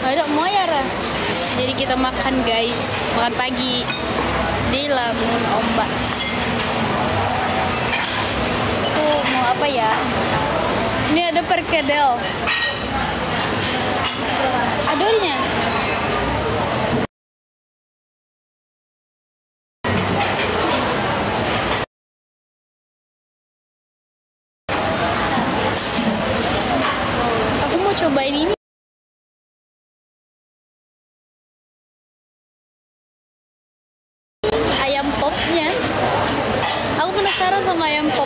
Ada mau ya Ra? Jadi kita makan guys, makan pagi di Labuan Ombak. Aku mau apa ya? Ini ada perkedel. Adulnya. Aku mau cobain ini. Ayam popnya. Aku penasaran sama ayam pop.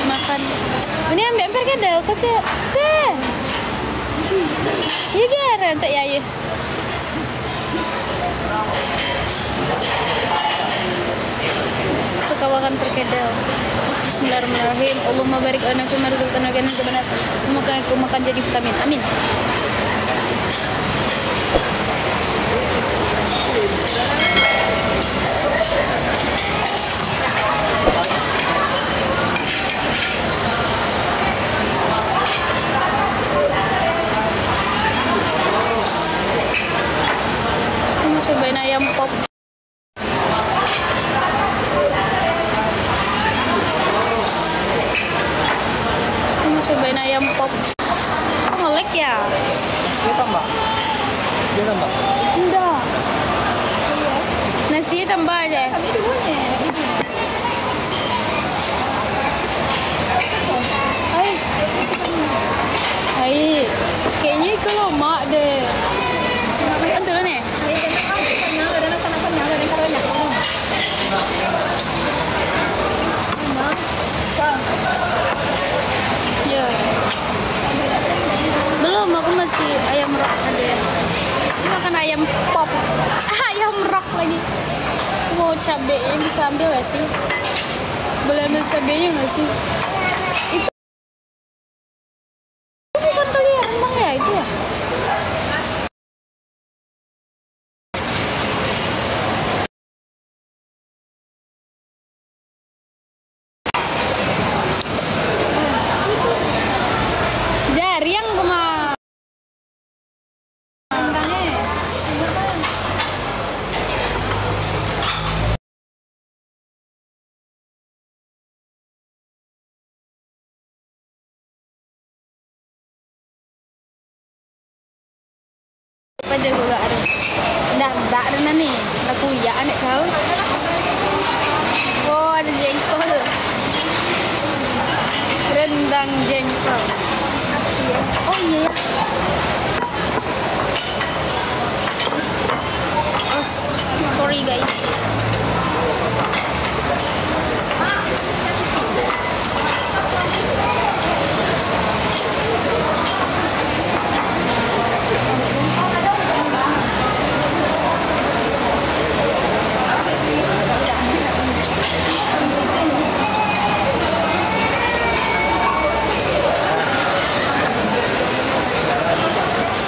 Makan. Ini ambil perkedel kok cek. Deh. Iya gara untuk ya ya. Suka makan perkedel. Bismillahirrahmanirrahim. Allahumma barik lana fi ma razaqtana wa qina adzabannar. Semoga aku makan jadi vitamin. Amin. Aku mau cobain ayam pop. Cobain ayam pop. Oh, ngelek ya? Nasinya tambah? Nasinya tambah? Enggak. Nasinya tambah aja. Hai. Hai. Kayaknya kalau mak deh. Entar nih. Ya. Belum, aku masih ayam rock ada. Ini makan ayam pop. Ayam rock lagi. Mau cabenya bisa ambil gak sih? Boleh ambil cabenya gak sih? Itu bukan kali ya rendang ya itu ya? Jariang kemana? Apa jago gak ada? Ndak ada nih. Aku ya anak kau. Oh ada jengkol. Rendang jengkol. Oh iya ya. Oh, sorry guys.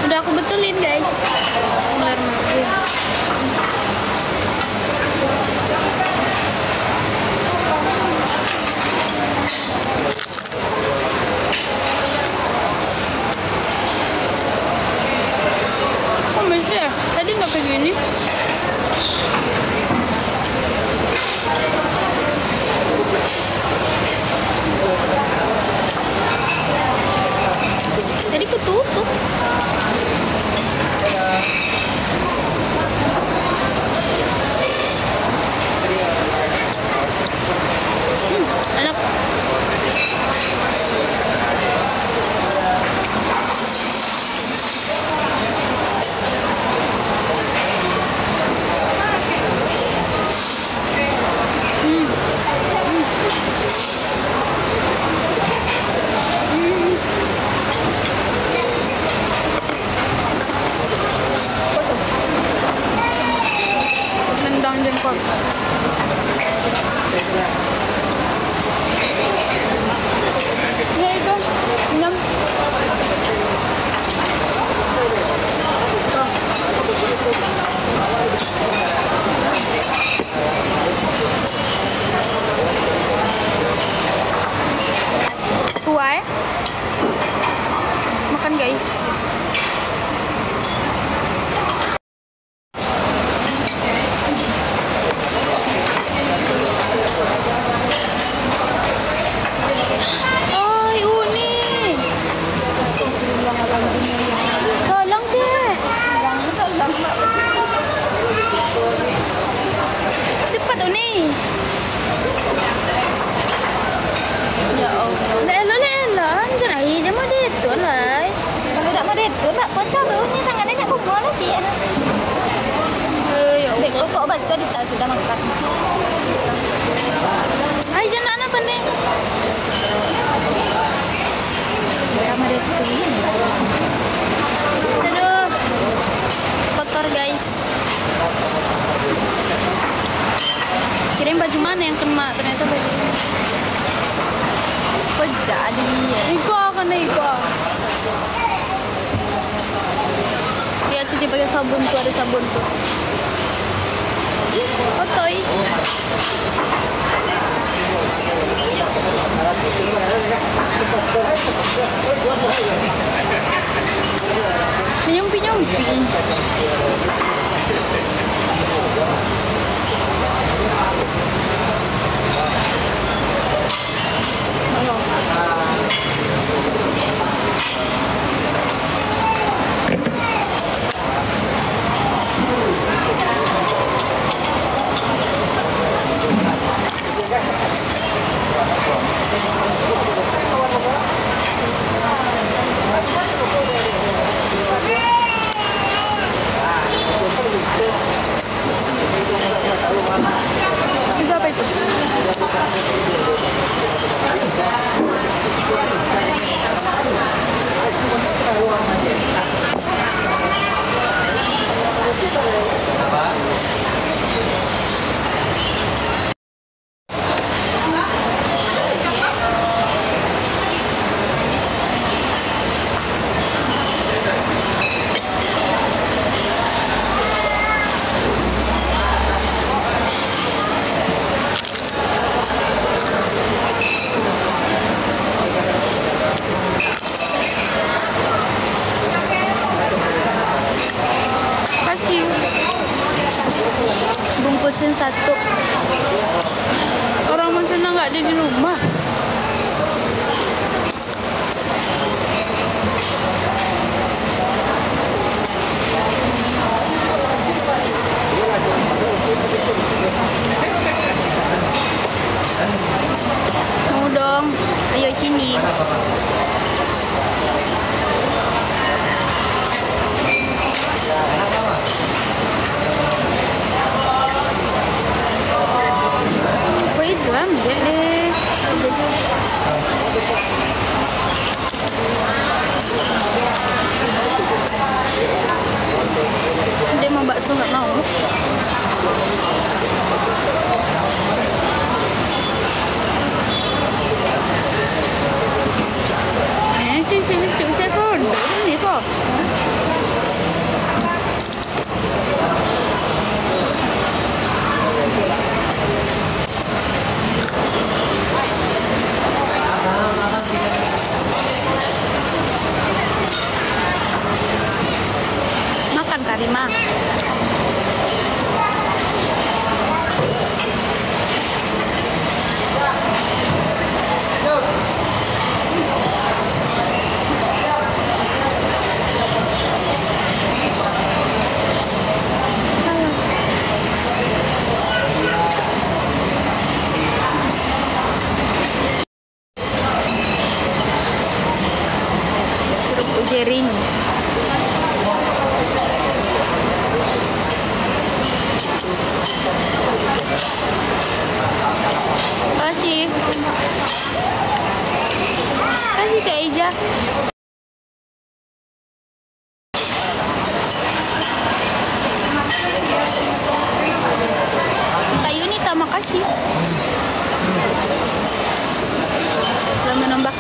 Udah aku betulin guys. Bismillahirrahmanirrahim. itu nak bocor ni tangannya nak kumpul lah sih. Ya Dek Allah. kok bakso sudah makan. Ay, jangan apa nih? Kamar itu ini. Aduh. Kotor guys. Kirain baju mana yang kena, ternyata baju ini. Kok jadi ya? Iko kan Iko. Ya cuci pakai sabun tuh, ada sabun tuh. Kotoy. Nyumpi-nyumpi. Itu apa itu? Kasih. Bungkusin satu. Orang Monsuna nggak ada di rumah. Mau dong, ayo sini. Apa itu ambil deh. Dia mau bakso nggak mau. Sini cuci kan, ini kok. Makan Karima. Kerupuk jering. Kasih. Kasih Kak Eja. Kak Yunita makasih. Sudah menambah.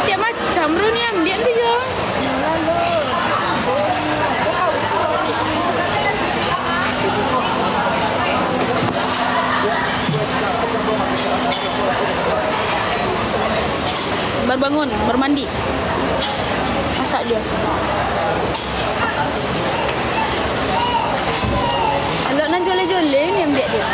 Tiap macam Runi ambil saja. Baru bangun, baru mandi. Masak dia. Kalau nak jole-jole ni ambil dia.